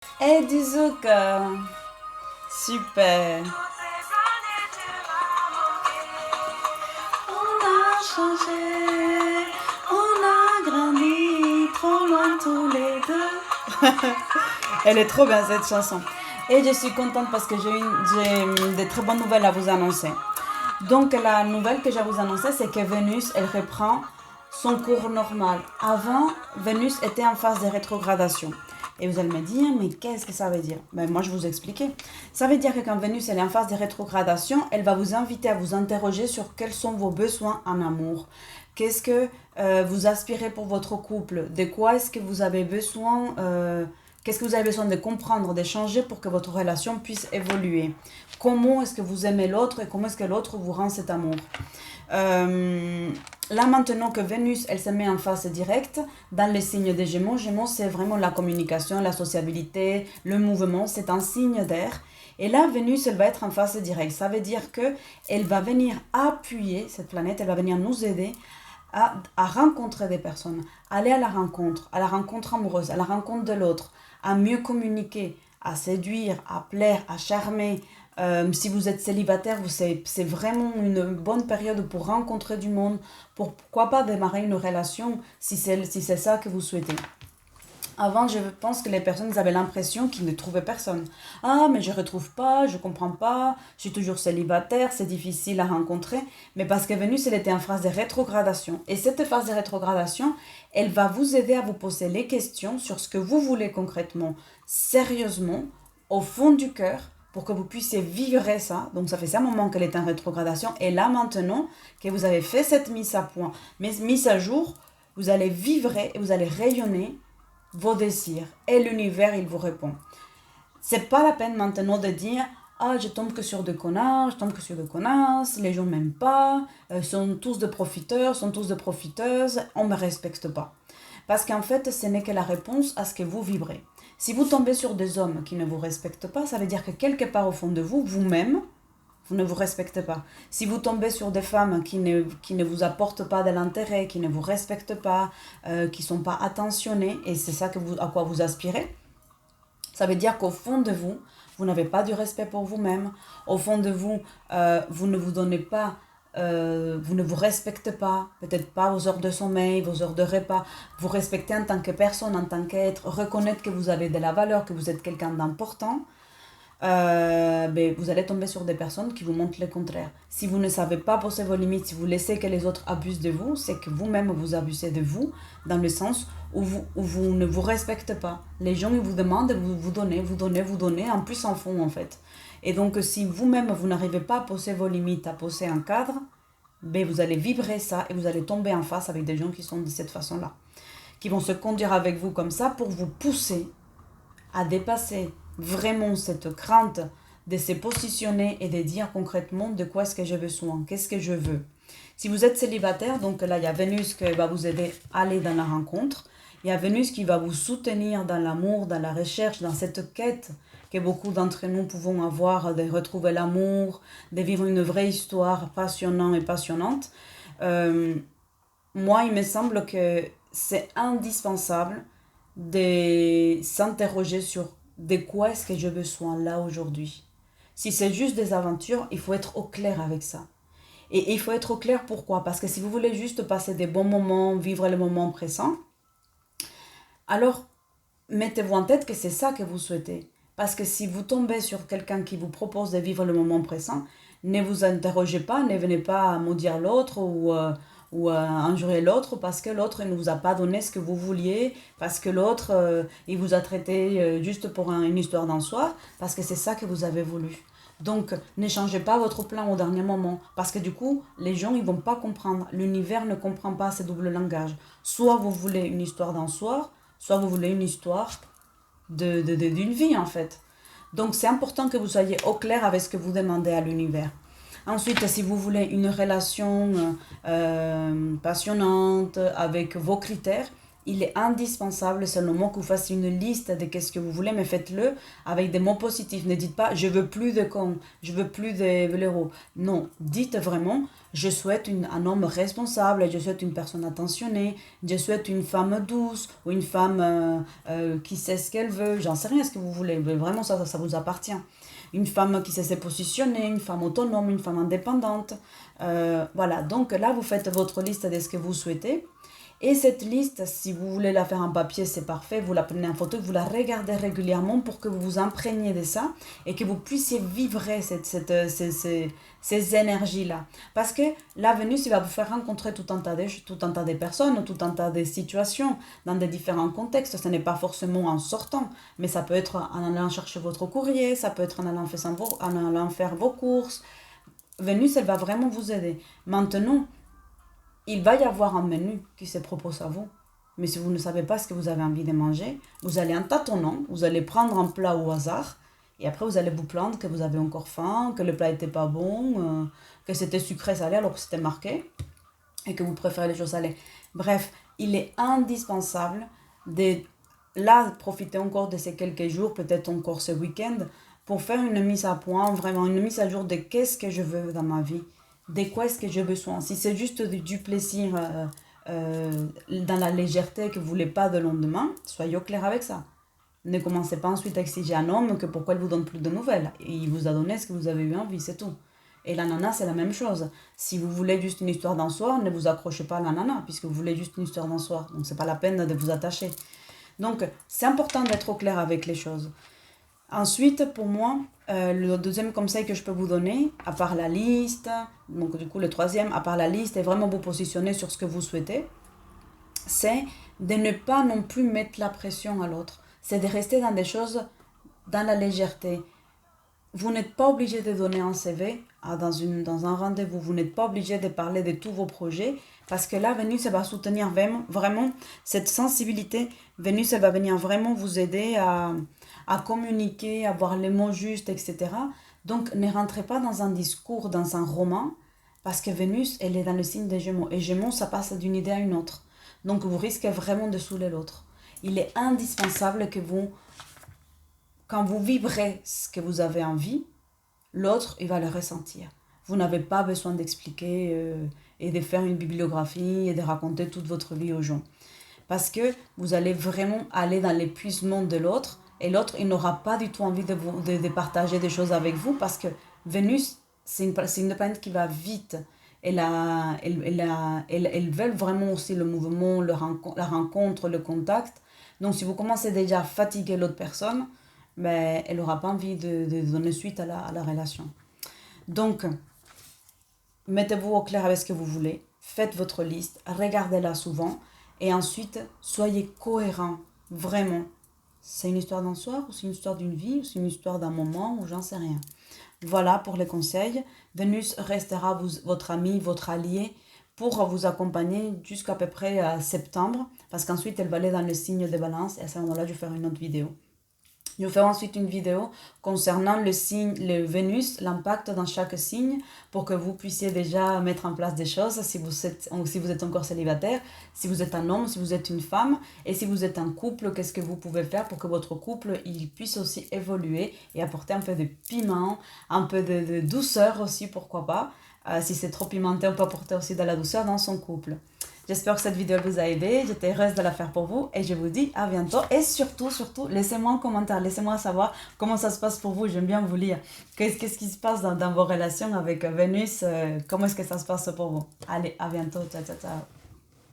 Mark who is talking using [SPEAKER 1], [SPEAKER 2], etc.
[SPEAKER 1] Et du zouk. Super. On a changé, on a grandi, trop loin tous les deux. Elle est trop bien cette chanson. Et je suis contente parce que j'ai des très bonnes nouvelles à vous annoncer. Donc la nouvelle que j'ai à vous annoncer, c'est que Vénus, elle reprend son cours normal. Avant, Vénus était en phase de rétrogradation. Et vous allez me dire, mais qu'est-ce que ça veut dire? Ben, moi, je vais vous expliquer. Ça veut dire que quand Vénus elle est en phase de rétrogradation, elle va vous inviter à vous interroger sur quels sont vos besoins en amour. Qu'est-ce que vous aspirez pour votre couple? De quoi est-ce que vous avez besoin Qu'est-ce que vous avez besoin de comprendre, de changer pour que votre relation puisse évoluer? Comment est-ce que vous aimez l'autre et comment est-ce que l'autre vous rend cet amour? Euh, Là maintenant que Vénus, elle se met en phase directe dans les signes des Gémeaux. Gémeaux, c'est vraiment la communication, la sociabilité, le mouvement. C'est un signe d'air. Et là, Vénus, elle va être en phase directe. Ça veut dire que elle va venir appuyer cette planète, elle va venir nous aider à rencontrer des personnes, aller à la rencontre amoureuse, à la rencontre de l'autre, à mieux communiquer, à séduire, à plaire, à charmer. Si vous êtes célibataire, c'est vraiment une bonne période pour rencontrer du monde, pour pourquoi pas démarrer une relation si c'est ça que vous souhaitez. Avant, je pense que les personnes avaient l'impression qu'ils ne trouvaient personne. Ah, mais je ne retrouve pas, je ne comprends pas, je suis toujours célibataire, c'est difficile à rencontrer. Mais parce que Vénus, elle était en phase de rétrogradation. Et cette phase de rétrogradation, elle va vous aider à vous poser les questions sur ce que vous voulez concrètement, sérieusement, au fond du cœur, pour que vous puissiez vivre ça. Donc ça fait un moment qu'elle est en rétrogradation. Et là maintenant que vous avez fait cette mise à point, mise à jour, vous allez vivre et vous allez rayonner vos désirs et l'univers il vous répond. C'est pas la peine maintenant de dire ah je tombe que sur des connards, je tombe que sur des connasses, les gens m'aiment pas, sont tous des profiteurs, sont tous des profiteuses, on me respecte pas. Parce qu'en fait ce n'est que la réponse à ce que vous vibrez. Si vous tombez sur des hommes qui ne vous respectent pas, ça veut dire que quelque part au fond de vous, vous-même, vous ne vous respectez pas. Si vous tombez sur des femmes qui ne vous apportent pas de l'intérêt, qui ne vous respectent pas, qui ne sont pas attentionnées, et c'est ça à quoi vous aspirez, ça veut dire qu'au fond de vous, vous n'avez pas du respect pour vous-même. Au fond de vous, vous ne vous donnez pas, vous ne vous respectez pas, peut-être pas vos heures de sommeil, vos heures de repas. Vous respectez en tant que personne, en tant qu'être, reconnaître que vous avez de la valeur, que vous êtes quelqu'un d'important. Ben, vous allez tomber sur des personnes qui vous montrent le contraire. Si vous ne savez pas poser vos limites, si vous laissez que les autres abusent de vous, c'est que vous-même vous abusez de vous, dans le sens où vous ne vous respectez pas. Les gens ils vous demandent, vous donnez, vous donnez, vous donnez, en plus en fond en fait. Et donc si vous-même vous n'arrivez pas à poser vos limites, à poser un cadre, ben, vous allez vibrer ça et vous allez tomber en face avec des gens qui sont de cette façon-là, qui vont se conduire avec vous comme ça pour vous pousser à dépasser vraiment cette crainte de se positionner et de dire concrètement de quoi est-ce que j'ai besoin, qu'est-ce que je veux. Si vous êtes célibataire, donc là il y a Vénus qui va vous aider à aller dans la rencontre, il y a Vénus qui va vous soutenir dans l'amour, dans la recherche, dans cette quête que beaucoup d'entre nous pouvons avoir de retrouver l'amour, de vivre une vraie histoire passionnante et passionnante. Euh, Moi, il me semble que c'est indispensable de s'interroger sur de quoi est-ce que j'ai besoin là aujourd'hui. Si c'est juste des aventures, il faut être au clair avec ça. Et il faut être au clair pourquoi? Parce que si vous voulez juste passer des bons moments, vivre le moment présent, alors mettez-vous en tête que c'est ça que vous souhaitez. Parce que si vous tombez sur quelqu'un qui vous propose de vivre le moment présent, ne vous interrogez pas, ne venez pas maudire l'autre ou injurier l'autre parce que l'autre ne vous a pas donné ce que vous vouliez, parce que l'autre il vous a traité juste pour une histoire d'un soir, parce que c'est ça que vous avez voulu. Donc, ne changez pas votre plan au dernier moment, parce que du coup, les gens ils vont pas comprendre. L'univers ne comprend pas ces doubles langages. Soit vous voulez une histoire d'un soir, soit vous voulez une histoire d'une vie en fait. Donc c'est important que vous soyez au clair avec ce que vous demandez à l'univers. Ensuite, si vous voulez une relation passionnante avec vos critères, il est indispensable seulement que vous fassiez une liste de qu'est-ce que vous voulez, mais faites-le avec des mots positifs. Ne dites pas « je veux plus de cons, je veux plus de blaireaux ». Non, dites vraiment « je souhaite un homme responsable, je souhaite une personne attentionnée, je souhaite une femme douce ou une femme qui sait ce qu'elle veut ». J'en sais rien ce que vous voulez, mais vraiment ça vous appartient. Une femme qui sait se positionner, une femme autonome, une femme indépendante. Voilà, donc là vous faites votre liste de ce que vous souhaitez. Et cette liste, si vous voulez la faire en papier, c'est parfait. Vous la prenez en photo, vous la regardez régulièrement pour que vous vous imprégniez de ça et que vous puissiez vivre ces énergies-là. Parce que la Vénus, il va vous faire rencontrer tout un tas de personnes, tout un tas de situations dans des différents contextes. Ce n'est pas forcément en sortant, mais ça peut être en allant chercher votre courrier, ça peut être en allant faire vos courses. Vénus, elle va vraiment vous aider. Maintenant, il va y avoir un menu qui se propose à vous. Mais si vous ne savez pas ce que vous avez envie de manger, vous allez en tâtonnant, vous allez prendre un plat au hasard, et après vous allez vous plaindre que vous avez encore faim, que le plat n'était pas bon, que c'était sucré salé alors que c'était marqué, et que vous préférez les choses salées. Bref, il est indispensable de là profiter encore de ces quelques jours, peut-être encore ce week-end, pour faire une mise à point, vraiment une mise à jour de qu'est-ce que je veux dans ma vie. De quoi est-ce que j'ai besoin? Si c'est juste du plaisir dans la légèreté que vous ne voulez pas de lendemain, soyez au clair avec ça. Ne commencez pas ensuite à exiger à un homme que pourquoi il vous donne plus de nouvelles. Il vous a donné ce que vous avez eu envie, c'est tout. Et la nana, c'est la même chose. Si vous voulez juste une histoire d'un soir, ne vous accrochez pas à la nana, puisque vous voulez juste une histoire d'un soir. Donc, c'est pas la peine de vous attacher. Donc, c'est important d'être au clair avec les choses. Ensuite, pour moi, le deuxième conseil que je peux vous donner, à part la liste, donc du coup le troisième, à part la liste et vraiment vous positionner sur ce que vous souhaitez, c'est de ne pas non plus mettre la pression à l'autre. C'est de rester dans des choses, dans la légèreté. Vous n'êtes pas obligé de donner un CV dans un rendez-vous. Vous n'êtes pas obligé de parler de tous vos projets parce que là, Vénus, elle va soutenir vraiment cette sensibilité. Vénus, elle va venir vraiment vous aider à communiquer, à avoir les mots justes, etc. Donc, ne rentrez pas dans un discours, dans un roman, parce que Vénus, elle est dans le signe des Gémeaux. Et Gémeaux, ça passe d'une idée à une autre. Donc, vous risquez vraiment de saouler l'autre. Il est indispensable que quand vous vibrez ce que vous avez envie, l'autre, il va le ressentir. Vous n'avez pas besoin d'expliquer et de faire une bibliographie et de raconter toute votre vie aux gens. Parce que vous allez vraiment aller dans l'épuisement de l'autre et l'autre, il n'aura pas du tout envie de partager des choses avec vous parce que Vénus, c'est une planète qui va vite. Elle veut vraiment aussi le mouvement, la rencontre, le contact. Donc, si vous commencez déjà à fatiguer l'autre personne, ben, elle n'aura pas envie de donner suite à la relation. Donc, mettez-vous au clair avec ce que vous voulez. Faites votre liste, regardez-la souvent. Et ensuite, soyez cohérent, vraiment. C'est une histoire d'un soir ou c'est une histoire d'une vie ou c'est une histoire d'un moment ou j'en sais rien. Voilà pour les conseils. Vénus restera votre ami, votre allié pour vous accompagner jusqu'à peu près septembre parce qu'ensuite elle va aller dans le signe de Balance et à ce moment-là je vais faire une autre vidéo. Je vais faire ensuite une vidéo concernant le Vénus, l'impact dans chaque signe, pour que vous puissiez déjà mettre en place des choses si vous êtes encore célibataire, si vous êtes un homme, si vous êtes une femme, et si vous êtes un couple, qu'est-ce que vous pouvez faire pour que votre couple il puisse aussi évoluer et apporter un peu de piment, un peu de douceur aussi, pourquoi pas. Si c'est trop pimenté, on peut apporter aussi de la douceur dans son couple. J'espère que cette vidéo vous a aidé. J'étais heureuse de la faire pour vous et je vous dis à bientôt. Et surtout, laissez-moi un commentaire. Laissez-moi savoir comment ça se passe pour vous. J'aime bien vous lire. Qu'est-ce qui se passe dans vos relations avec Vénus? Comment est-ce que ça se passe pour vous? Allez, à bientôt. Ciao, ciao, ciao.